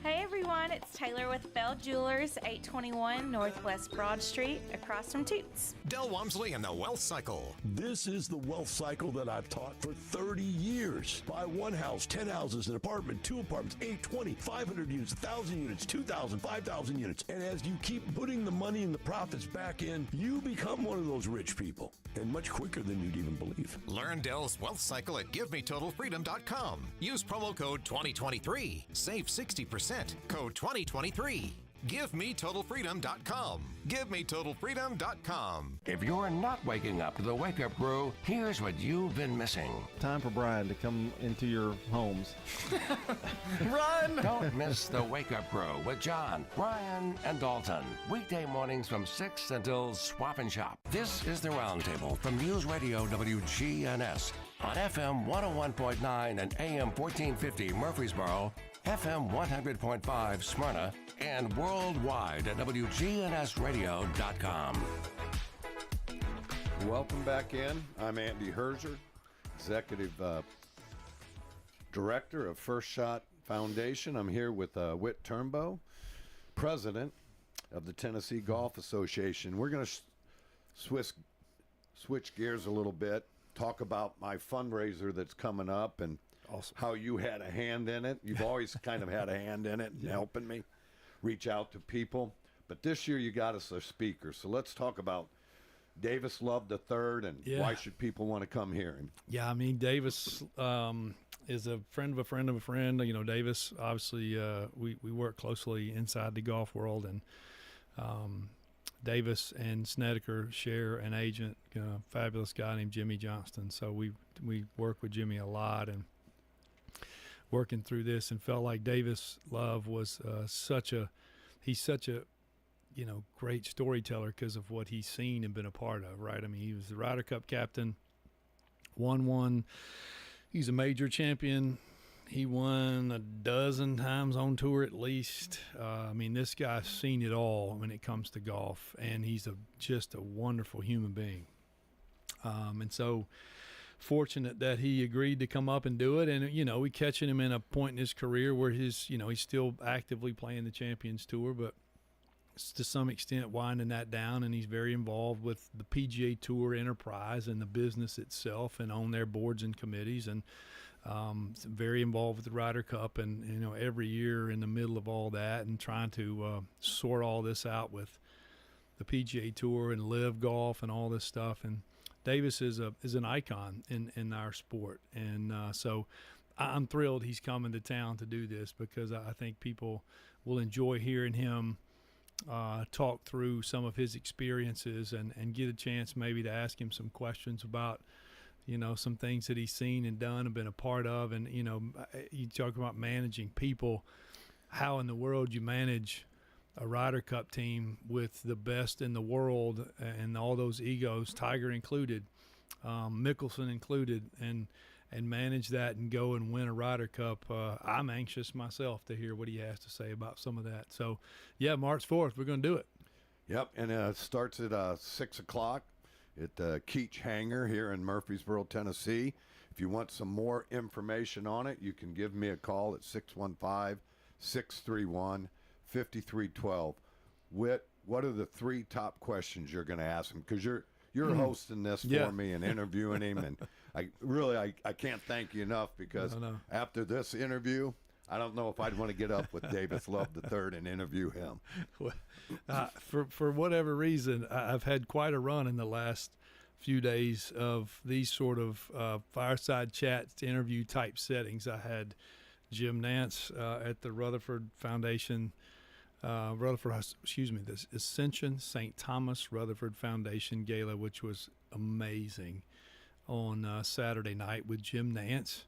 Hey everyone, it's Taylor with Bell Jewelers, 821 Northwest Broad Street, across from Toots. Del Walmsley and the Wealth Cycle. This is the wealth cycle that I've taught for 30 years. Buy one house, 10 houses, an apartment, 2 apartments, 8, 20, 500 units, 1,000 units, 2,000, 5,000 units. And as you keep putting the money and the profits back in, you become one of those rich people. And much quicker than you'd even believe. Learn Dell's Wealth Cycle at GiveMeTotalFreedom.com. Use promo code 2023. Save 60%. Code 2023. GiveMeTotalFreedom.com. GiveMeTotalFreedom.com. If you're not waking up to the Wake Up Crew, here's what you've been missing. Time for Brian to come into your homes. Run! Don't miss the Wake Up Crew with John, Brian, and Dalton. Weekday mornings from 6 until Swap and Shop. This is the Roundtable from News Radio WGNS on FM 101.9 and AM 1450 Murfreesboro, FM 100.5 Smyrna, and worldwide at WGNSradio.com. Welcome back in. I'm Andy Herzer, Executive Director of First Shot Foundation. I'm here with Whit Turnbow, President of the Tennessee Golf Association. We're going to switch gears a little bit, talk about my fundraiser that's coming up and how you had a hand in it. You've always kind of had a hand in it and helping me reach out to people. But this year you got us a speaker. So let's talk about Davis Love III and why should people want to come here? Yeah, I mean, Davis is a friend of a friend of a friend. You know, Davis, obviously, we work closely inside the golf world, and Davis and Snedeker share an agent, a fabulous guy named Jimmy Johnston. So we work with Jimmy a lot and working through this, and felt like Davis Love was he's such a great storyteller because of what he's seen and been a part of, right? I mean, he was the Ryder Cup captain, won one. He's a major champion. He won a dozen times on tour at least. I mean, this guy's seen it all when it comes to golf, and he's just a wonderful human being. And so fortunate that he agreed to come up and do it. And, we catching him in a point in his career where he's still actively playing the Champions Tour, but to some extent winding that down. And he's very involved with the PGA Tour enterprise and the business itself and on their boards and committees. And very involved with the Ryder Cup and, every year in the middle of all that and trying to sort all this out with the PGA Tour and live golf and all this stuff. And Davis is an icon in our sport, and so I'm thrilled he's coming to town to do this because I think people will enjoy hearing him talk through some of his experiences and get a chance maybe to ask him some questions about some things that he's seen and done and been a part of. And you talk about managing people, how in the world you manage a Ryder Cup team with the best in the world and all those egos, Tiger included, Mickelson included, and manage that and go and win a Ryder Cup. I'm anxious myself to hear what he has to say about some of that. So, yeah, March 4th, we're going to do it. Yep, and it starts at 6 o'clock at the Keach Hangar here in Murfreesboro, Tennessee. If you want some more information on it, you can give me a call at 615-631-5312. Whit, what are the 3 top questions you're going to ask him? Because you're hosting this for me and interviewing him, and I can't thank you enough, because after this interview, I don't know if I'd want to get up with Davis Love III and interview him. For whatever reason, I've had quite a run in the last few days of these sort of fireside chats, interview type settings. I had Jim Nance at the Rutherford Foundation, the Ascension St. Thomas Rutherford Foundation Gala, which was amazing, on Saturday night with Jim Nance.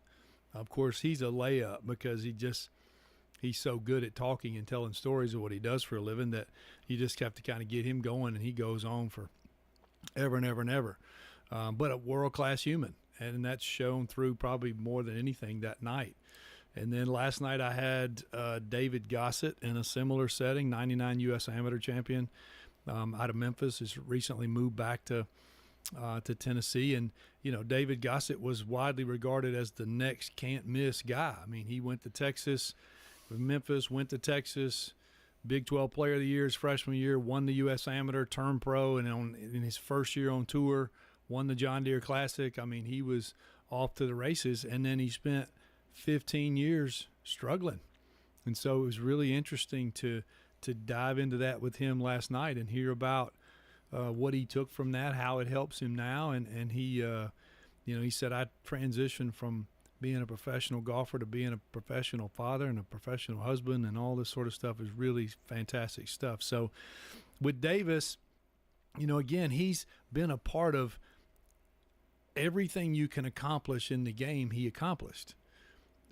Of course, he's a layup because he's so good at talking and telling stories of what he does for a living that you just have to kind of get him going, and he goes on for ever and ever and ever. But a world-class human, and that's shown through probably more than anything that night. And then last night I had David Gossett in a similar setting, 99 U.S. amateur champion out of Memphis, has recently moved back to Tennessee. And, David Gossett was widely regarded as the next can't-miss guy. I mean, he went to Texas, Memphis, went to Texas, Big 12 Player of the Year his freshman year, won the U.S. Amateur, turned pro, and in his first year on tour, won the John Deere Classic. I mean, he was off to the races, and then he spent 15 years struggling. And so it was really interesting to dive into that with him last night and hear about what he took from that, how it helps him now. And he, he said, I transitioned from being a professional golfer to being a professional father and a professional husband, and all this sort of stuff is really fantastic stuff. So with Davis, again, he's been a part of everything you can accomplish in the game he accomplished.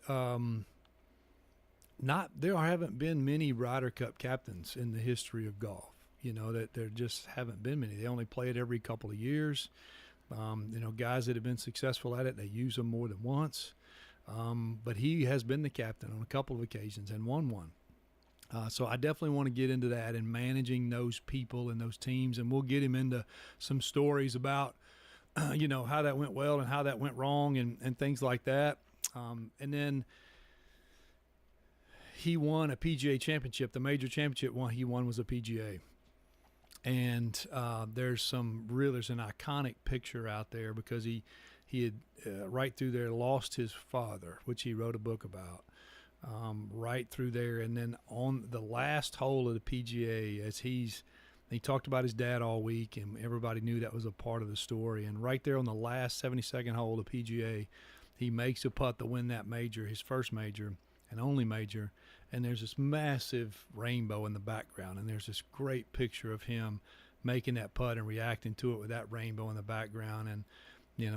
There haven't been many Ryder Cup captains in the history of golf. That there just haven't been many. They only play it every couple of years. Guys that have been successful at it, they use them more than once. But he has been the captain on a couple of occasions and won one. So I definitely want to get into that and managing those people and those teams. And we'll get him into some stories about, how that went well and how that went wrong and things like that. And then he won a PGA championship. The major championship he won was a PGA. And there's an iconic picture out there because he had right through there lost his father, which he wrote a book about, right through there. And then on the last hole of the PGA, he talked about his dad all week, and everybody knew that was a part of the story. And right there on the last 72nd hole of the PGA, he makes a putt to win that major, his first major and only major. And there's this massive rainbow in the background, and there's this great picture of him making that putt and reacting to it with that rainbow in the background, and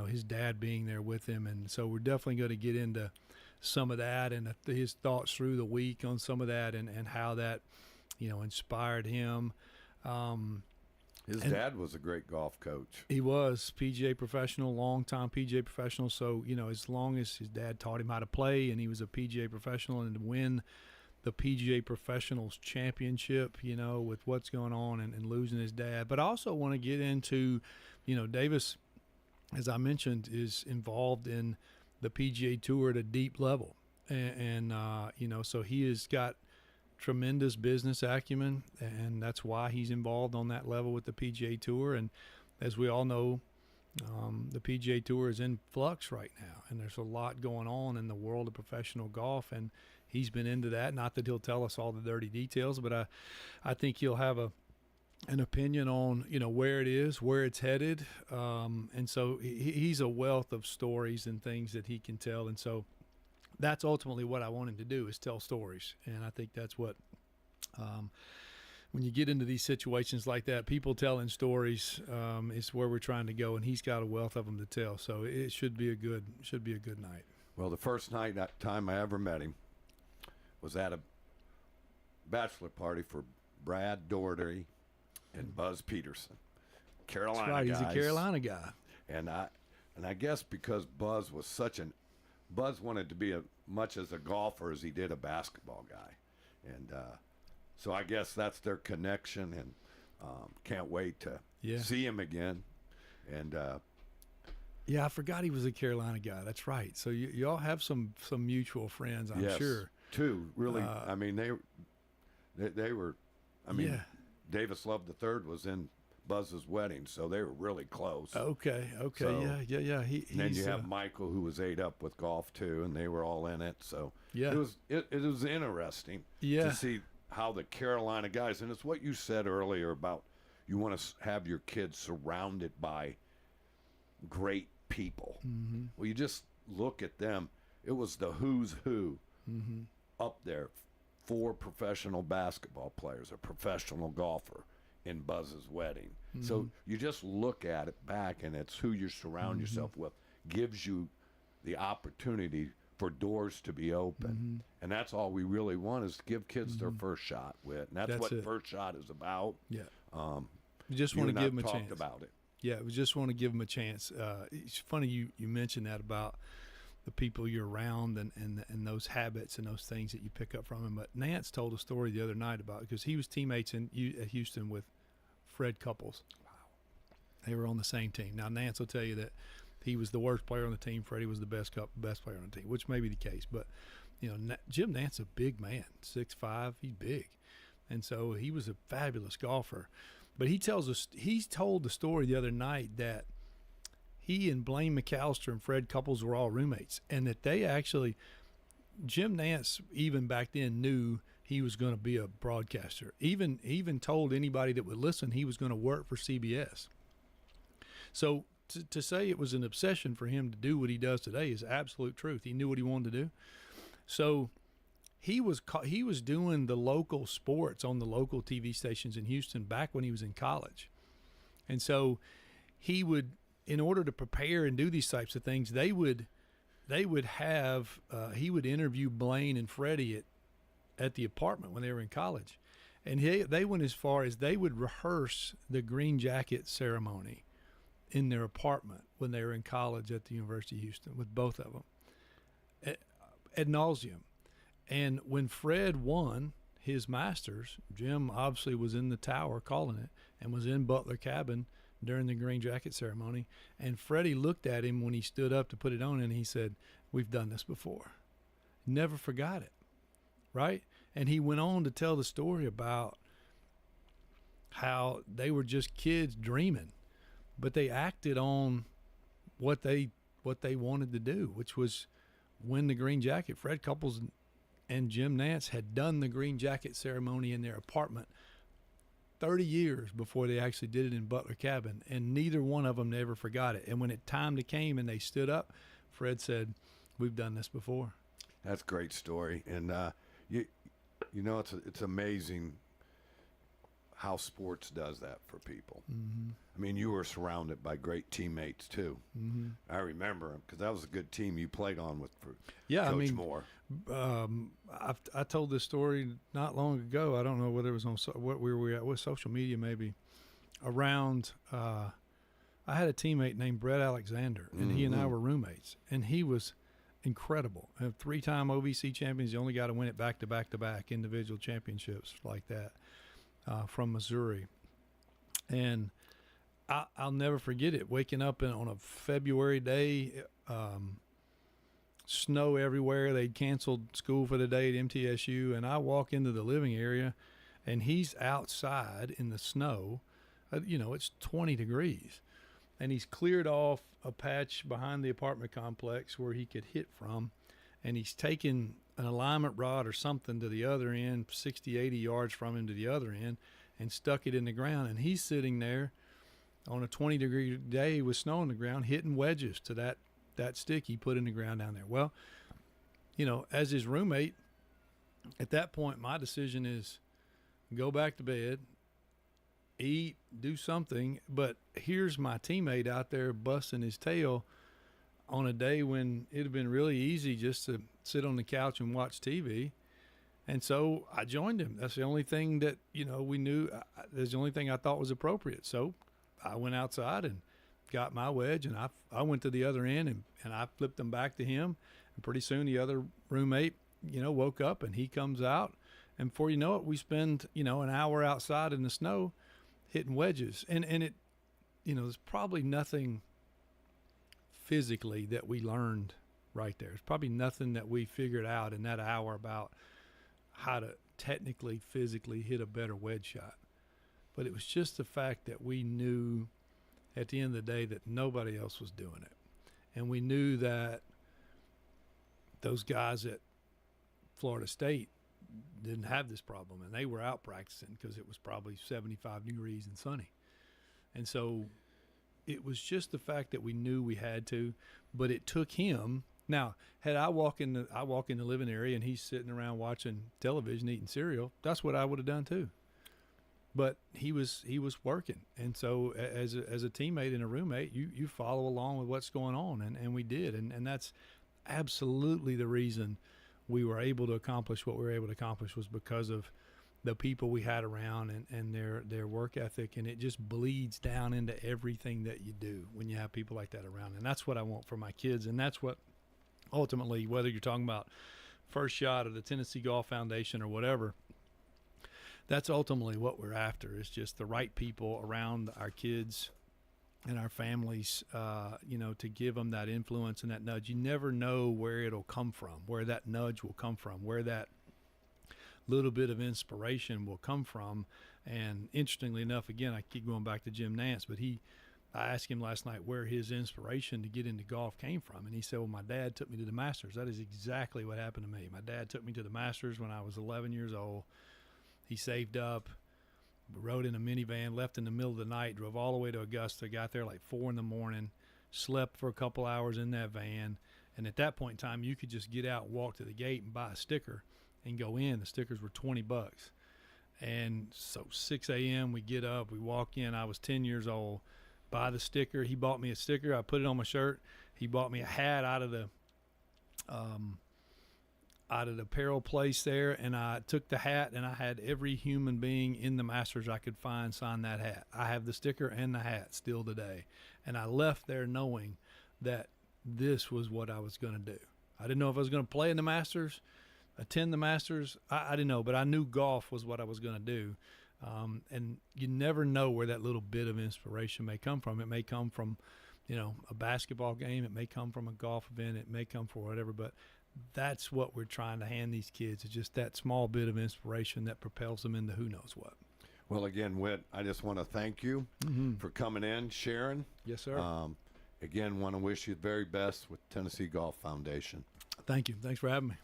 his dad being there with him. And so we're definitely going to get into some of that and his thoughts through the week on some of that and how that inspired him. His dad was a great golf coach. He was PGA professional, long-time PGA professional. So, as long as his dad taught him how to play and he was a PGA professional, and to win the PGA Professionals Championship, with what's going on and losing his dad. But I also want to get into, Davis, as I mentioned, is involved in the PGA Tour at a deep level. And so he has got tremendous business acumen, and that's why he's involved on that level with the PGA Tour. And as we all know, the PGA Tour is in flux right now, and there's a lot going on in the world of professional golf, and he's been into that. Not that he'll tell us all the dirty details, but I think he'll have an opinion on where it is, where it's headed, and so he's a wealth of stories and things that he can tell. And so that's ultimately what I want him to do, is tell stories. And I think that's what when you get into these situations like that, people telling stories is where we're trying to go, and he's got a wealth of them to tell. So it should be a good night. Well, the first time I ever met him was at a bachelor party for Brad Doherty and Buzz Peterson, Carolina That's right. guys. He's a Carolina guy. And I guess because Buzz was Buzz wanted to be much as a golfer as he did a basketball guy. And so I guess that's their connection. And Can't wait to Yeah. see him again. And yeah, I forgot he was a Carolina guy. That's right. So you all have some mutual friends, I'm yes, sure. two really. I mean, they were. I mean, Yeah. Davis Love III was in Buzz's wedding, so they were really close. Okay. So, Yeah. And then you have Michael, who was 8 up with golf too, and they were all in it. So yeah, it was interesting to see how the Carolina guys, and it's what you said earlier about you want to have your kids surrounded by great people. Mm-hmm. Well, you just look at them. It was the who's who up there. 4 professional basketball players, a professional golfer in Buzz's wedding. So you just look at it back, and it's who you surround yourself with gives you the opportunity for doors to be open. And that's all we really want, is to give kids their first shot with. And that's what it. First Shot is about. Yeah. We just want to give them a chance. About it. Yeah, we just want to give them a chance. It's funny you mentioned that about the people you're around and those habits and those things that you pick up from them. But Nance told a story the other night about, because he was teammates at Houston with Fred Couples. Wow. They were on the same team. Now, Nance will tell you that he was the worst player on the team. Freddie was the best player on the team, which may be the case. But, Jim Nance is a big man, 6'5", he's big. And so he was a fabulous golfer. But he's told the story the other night that he and Blaine McAllister and Fred Couples were all roommates, and that they actually, Jim Nance even back then knew he was going to be a broadcaster. Even told anybody that would listen he was going to work for CBS. So to say it was an obsession for him to do what he does today is absolute truth. He knew what he wanted to do. So he was doing the local sports on the local TV stations in Houston back when he was in college. And so he would, in order to prepare and do these types of things, he would interview Blaine and Freddie at the apartment when they were in college. And they went as far as they would rehearse the green jacket ceremony in their apartment when they were in college at the University of Houston with both of them ad nauseum. And when Fred won his Masters, Jim obviously was in the tower calling it and was in Butler Cabin during the green jacket ceremony. And Freddie looked at him when he stood up to put it on, and he said, "We've done this before." Never forgot it, right? And he went on to tell the story about how they were just kids dreaming, but they acted on what they wanted to do, which was win the green jacket. Fred Couples and Jim Nance had done the green jacket ceremony in their apartment 30 years before they actually did it in Butler Cabin, and neither one of them never forgot it. And when it time came and they stood up, Fred said, "We've done this before." That's a great story. And it's amazing how sports does that for people. I mean, you were surrounded by great teammates too. I remember because that was a good team you played on with Coach Moore. I told this story not long ago. I don't know whether it was on what we were at with social media, maybe around. I had a teammate named Brett Alexander, and he and I were roommates, and he was incredible. A 3-time OVC champion. He's the only guy to win it back-to-back individual championships like that from Missouri. And I'll never forget it, waking up on a February day, snow everywhere. They'd canceled school for the day at MTSU, and I walk into the living area, and he's outside in the snow. It's 20 degrees, and he's cleared off a patch behind the apartment complex where he could hit from, and he's taken an alignment rod or something to the other end, 60, 80 yards from him to the other end, and stuck it in the ground. And he's sitting there on a 20-degree day with snow on the ground, hitting wedges to that stick he put in the ground down there. Well, as his roommate, at that point, my decision is go back to bed, eat, do something. But here's my teammate out there busting his tail on a day when it had been really easy just to sit on the couch and watch TV. And so I joined him. That's the only thing that, we knew. That's the only thing I thought was appropriate. So I went outside and got my wedge, and I went to the other end and I flipped them back to him. And pretty soon the other roommate, woke up, and he comes out. And before you know it, we spend, an hour outside in the snow hitting wedges. And it, there's probably nothing physically that we learned right there. There's probably nothing that we figured out in that hour about how to technically, physically hit a better wedge shot. But it was just the fact that we knew at the end of the day that nobody else was doing it. And we knew that those guys at Florida State didn't have this problem, and they were out practicing because it was probably 75 degrees and sunny. And so it was just the fact that we knew we had to, but it took him. Now, had I walk in the living area and he's sitting around watching television, eating cereal, that's what I would have done too. But he was working, and so as a teammate and a roommate, you follow along with what's going on, and we did, and that's absolutely the reason we were able to accomplish what we were able to accomplish, was because of the people we had around and their work ethic, and it just bleeds down into everything that you do when you have people like that around. And that's what I want for my kids, and that's what ultimately, whether you're talking about First Shot or the Tennessee Golf Foundation or whatever, that's ultimately what we're after, is just the right people around our kids and our families, to give them that influence and that nudge. You never know where it'll come from, where that nudge will come from, where that little bit of inspiration will come from. And interestingly enough, again, I keep going back to Jim Nance, but I asked him last night where his inspiration to get into golf came from. And he said, well, my dad took me to the Masters. That is exactly what happened to me. My dad took me to the Masters when I was 11 years old. He saved up, rode in a minivan, left in the middle of the night, drove all the way to Augusta, got there like 4 a.m, slept for a couple hours in that van. And at that point in time, you could just get out, walk to the gate and buy a sticker and go in. The stickers were $20. And so 6 a.m. we get up, we walk in. I was 10 years old, buy the sticker. He bought me a sticker. I put it on my shirt. He bought me a hat out of the apparel place there, and I took the hat, and I had every human being in the Masters I could find sign that hat. I have the sticker and the hat still today. And I left there knowing that this was what I was going to do. I didn't know if I was going to play in the Masters, attend the Masters. I didn't know, but I knew golf was what I was going to do. And you never know where that little bit of inspiration may come from. It may come from, a basketball game. It may come from a golf event. It may come from whatever, but that's what we're trying to hand these kids, is just that small bit of inspiration that propels them into who knows what. Well, again, Whit, I just want to thank you for coming in, sharing. Yes, sir. Again, want to wish you the very best with Tennessee Golf Foundation. Thank you. Thanks for having me.